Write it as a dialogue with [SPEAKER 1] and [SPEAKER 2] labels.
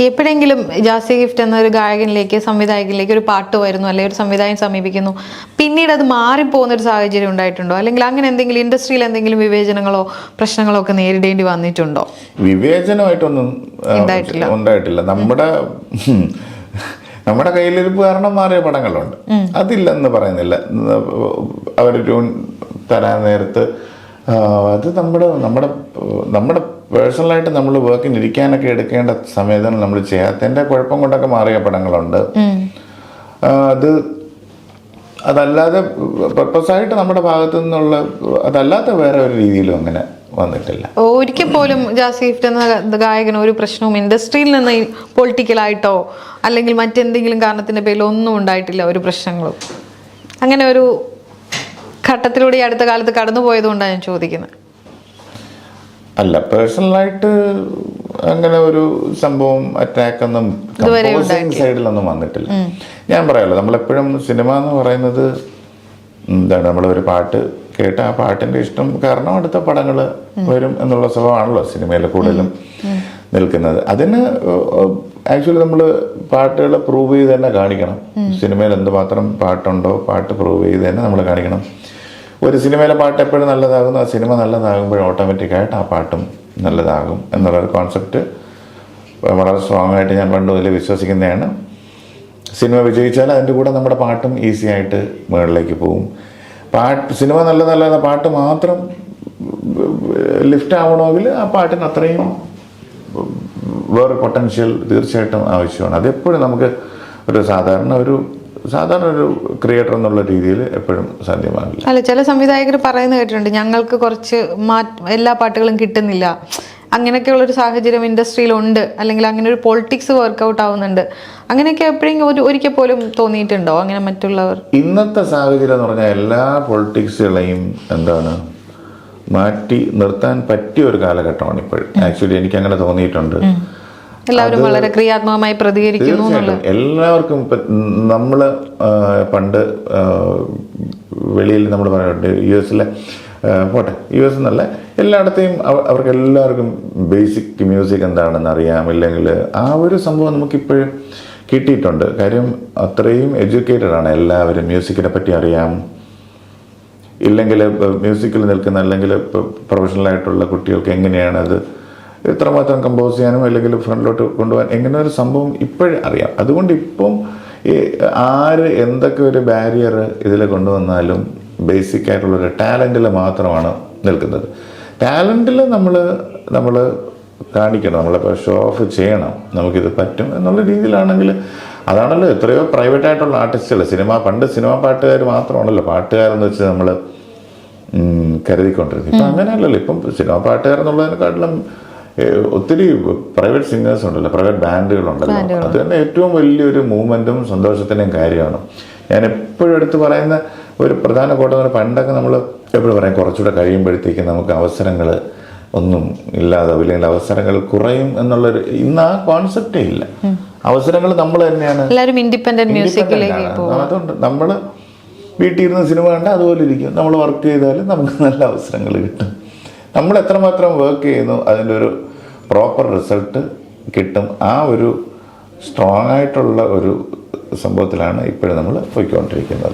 [SPEAKER 1] എപ്പോഴെങ്കിലും ജാസി ഗിഫ്റ്റ് എന്നൊരു ഗായകനിലേക്ക് സംവിധായകനിലേക്ക് ഒരു പാട്ട് വരുന്നു, അല്ലെങ്കിൽ ഒരു സംവിധായകൻ സമീപിക്കുന്നു, പിന്നീട് അത് മാറിപ്പോകുന്ന ഒരു സാഹചര്യം ഉണ്ടായിട്ടുണ്ടോ? അല്ലെങ്കിൽ അങ്ങനെ എന്തെങ്കിലും ഇൻഡസ്ട്രിയിൽ എന്തെങ്കിലും വിവേചനങ്ങളോ പ്രശ്നങ്ങളോ ഒക്കെ നേരിടേണ്ടി വന്നിട്ടുണ്ടോ?
[SPEAKER 2] വിവേചനമായിട്ടൊന്നും ഉണ്ടായിട്ടില്ല. നമ്മുടെ കയ്യിലിരിപ്പ് കാരണം മാറിയ പടങ്ങളുണ്ട്, അതില്ലെന്ന് പറയുന്നില്ല. അവർ ട്യൂൺ തരാൻ നേരത്ത് അത് നമ്മുടെ പേഴ്സണലായിട്ട് നമ്മൾ വർക്കിന് ഇരിക്കാനൊക്കെ എടുക്കേണ്ട സമയത്താണ് നമ്മൾ ചെയ്യാത്തതിൻ്റെ കുഴപ്പം കൊണ്ടൊക്കെ മാറിയ പടങ്ങളുണ്ട്. അതല്ലാതെ പർപ്പസായിട്ട് നമ്മുടെ ഭാഗത്തു നിന്നുള്ള അതല്ലാത്ത വേറെ ഒരു രീതിയിലും അങ്ങനെ വന്നിട്ടില്ല.
[SPEAKER 1] ഒരിക്കൽ പോലും ജാസി ഗിഫ്റ്റ് എന്ന ഗായകന് ഒരു പ്രശ്നവും ഇൻഡസ്ട്രിയിൽ നിന്ന് പൊളിറ്റിക്കലായിട്ടോ അല്ലെങ്കിൽ മറ്റെന്തെങ്കിലും കാരണത്തിന്റെ പേരിൽ ഒന്നും ഉണ്ടായിട്ടില്ല, ഒരു പ്രശ്നങ്ങളും? അങ്ങനെ ഒരു ഘട്ടത്തിലൂടെ അടുത്ത കാലത്ത് കടന്നുപോയതുകൊണ്ടാണ് ഞാൻ ചോദിക്കുന്നത്.
[SPEAKER 2] അല്ല, പേഴ്സണലായിട്ട് അങ്ങനെ ഒരു സംഭവം അറ്റാക്ക് ഒന്നും സൈഡിലൊന്നും വന്നിട്ടില്ല. ഞാൻ പറയാമല്ലോ, നമ്മളെപ്പോഴും സിനിമ എന്ന് പറയുന്നത് എന്താണ്, നമ്മളൊരു പാട്ട് കേട്ട് ആ പാട്ടിന്റെ ഇഷ്ടം കാരണം അടുത്ത പടങ്ങൾ വരും എന്നുള്ള സ്വഭാവമാണല്ലോ സിനിമയിൽ കൂടുതലും നിൽക്കുന്നത്. അതിന് ആക്ച്വലി നമ്മൾ പാട്ടുകൾ പ്രൂവ് ചെയ്ത് തന്നെ കാണിക്കണം. സിനിമയിൽ എന്തുമാത്രം പാട്ടുണ്ടോ പാട്ട് പ്രൂവ് ചെയ്ത് തന്നെ നമ്മൾ കാണിക്കണം. ഒരു സിനിമയിലെ പാട്ട് എപ്പോഴും നല്ലതാകുന്നു, ആ സിനിമ നല്ലതാകുമ്പോൾ ഓട്ടോമാറ്റിക്കായിട്ട് ആ പാട്ടും നല്ലതാകും എന്നുള്ളൊരു കോൺസെപ്റ്റ് വളരെ സ്ട്രോങ് ആയിട്ട് ഞാൻ പണ്ട് മുതൽ വിശ്വസിക്കുന്നതാണ്. സിനിമ വിജയിച്ചാൽ അതിൻ്റെ കൂടെ നമ്മുടെ പാട്ടും ഈസി ആയിട്ട് മുകളിലേക്ക് പോകും. സിനിമ നല്ലതല്ലാതെ പാട്ട് മാത്രം ലിഫ്റ്റ് ആവണമെങ്കിൽ ആ പാട്ടിന് അത്രയും വേറെ പൊട്ടൻഷ്യൽ തീർച്ചയായിട്ടും ആവശ്യമാണ്. അതെപ്പോഴും നമുക്ക് ഒരു സാധാരണ ഒരു ക്രിയേറ്റർ എന്നുള്ള രീതിയിൽ എപ്പോഴും സാധ്യമാകില്ല.
[SPEAKER 1] അല്ല, ചില സംവിധായകർ പറയുന്നത് കേട്ടിട്ടുണ്ട്, ഞങ്ങൾക്ക് കുറച്ച് എല്ലാ പാട്ടുകളും കിട്ടുന്നില്ല, അങ്ങനെയൊക്കെയുള്ളൊരു സാഹചര്യം ഇൻഡസ്ട്രിയിലുണ്ട്, അല്ലെങ്കിൽ അങ്ങനെ ഒരു പൊളിറ്റിക്സ് വർക്കൗട്ട് ആവുന്നുണ്ട്. അങ്ങനെയൊക്കെ എപ്പോഴെങ്കിലും ഒരിക്കൽ പോലും തോന്നിയിട്ടുണ്ടോ അങ്ങനെ മറ്റുള്ളവർ?
[SPEAKER 2] ഇന്നത്തെ സാഹചര്യം എന്ന് പറഞ്ഞാൽ എല്ലാ പൊളിറ്റിക്സുകളെയും മാറ്റി നിർത്താൻ പറ്റിയ ഒരു കാലഘട്ടമാണ് ഇപ്പോഴും. ആക്ച്വലി എനിക്ക് അങ്ങനെ തോന്നിയിട്ടുണ്ട്.
[SPEAKER 1] എല്ലാവരും വളരെ ക്രിയാത്മകമായി പ്രതികരിക്കുന്നു.
[SPEAKER 2] എല്ലാവർക്കും നമ്മള് പണ്ട് വെളിയിൽ നമ്മൾ പറയുന്നുണ്ട്, US എന്നല്ല, എല്ലായിടത്തെയും അവർക്ക് എല്ലാവർക്കും ബേസിക് മ്യൂസിക് എന്താണെന്ന് അറിയാം. ഇല്ലെങ്കിൽ ആ ഒരു സംഭവം നമുക്കിപ്പോഴും കിട്ടിയിട്ടുണ്ട്. കാര്യം അത്രയും എഡ്യൂക്കേറ്റഡ് ആണ് എല്ലാവരും, മ്യൂസിക്കിനെ പറ്റി അറിയാം. ഇല്ലെങ്കിൽ മ്യൂസിക്കിൽ നിൽക്കുന്ന അല്ലെങ്കിൽ പ്രൊഫഷണലായിട്ടുള്ള കുട്ടികൾക്ക് എങ്ങനെയാണ് അത് എത്രമാത്രം കമ്പോസ് ചെയ്യാനും അല്ലെങ്കിൽ ഫ്രണ്ടിലോട്ട് കൊണ്ടുപോകാൻ എങ്ങനെ ഒരു സംഭവം ഇപ്പോഴും അറിയാം. അതുകൊണ്ട് ഇപ്പം ആര് എന്തൊക്കെ ഒരു ബാരിയർ ഇതിൽ കൊണ്ടുവന്നാലും ബേസിക് ആയിട്ടുള്ളൊരു ടാലൻറ്റിൽ മാത്രമാണ് നിൽക്കുന്നത്. ടാലൻറ്റിൽ നമ്മൾ കാണിക്കണം, നമ്മളിപ്പോൾ ഷോ ഓഫ് ചെയ്യണം, നമുക്കിത് പറ്റും എന്നുള്ള രീതിയിലാണെങ്കിൽ അതാണല്ലോ എത്രയോ പ്രൈവറ്റ് ആയിട്ടുള്ള ആർട്ടിസ്റ്റുകൾ. പണ്ട് സിനിമ പാട്ടുകാർ മാത്രമാണല്ലോ പാട്ടുകാരെന്ന് വെച്ച് നമ്മൾ കരുതിക്കൊണ്ടിരുന്നത്. ഇപ്പം അങ്ങനെയല്ലല്ലോ. ഇപ്പം സിനിമ പാട്ടുകാരെന്നുള്ളതിനെക്കാട്ടിലും ഒത്തിരി പ്രൈവറ്റ് സിംഗേഴ്സ് ഉണ്ടല്ലോ, പ്രൈവറ്റ് ബാൻഡുകളുണ്ടല്ലോ. അത് തന്നെ ഏറ്റവും വലിയൊരു മൂവ്മെൻറ്റും സന്തോഷത്തിൻ്റെയും കാര്യമാണ്. ഞാൻ എപ്പോഴും എടുത്ത് പറയുന്ന ഒരു പ്രധാന കോട്ടം, പണ്ടൊക്കെ നമ്മൾ എപ്പോഴും പറയും കുറച്ചുകൂടെ കഴിയുമ്പോഴത്തേക്കും നമുക്ക് അവസരങ്ങൾ ഒന്നും ഇല്ലാതാവും, ഇല്ലെങ്കിൽ അവസരങ്ങൾ കുറയും എന്നുള്ളൊരു, ഇന്ന് ആ കോൺസെപ്റ്റേ ഇല്ല. അവസരങ്ങൾ നമ്മൾ തന്നെയാണ്. അതുകൊണ്ട് നമ്മൾ വീട്ടിൽ ഇരുന്ന് സിനിമ കണ്ടാൽ അതുപോലെ ഇരിക്കും. നമ്മൾ വർക്ക് ചെയ്താലും നമുക്ക് നല്ല അവസരങ്ങൾ കിട്ടും. നമ്മൾ എത്രമാത്രം വർക്ക് ചെയ്യുന്നു അതിൻ്റെ ഒരു പ്രോപ്പർ റിസൾട്ട് കിട്ടും. ആ ഒരു സ്ട്രോങ് ആയിട്ടുള്ള ഒരു സംഭവത്തിലാണ് ഇപ്പോഴും നമ്മൾ പോയിക്കൊണ്ടിരിക്കുന്നത്.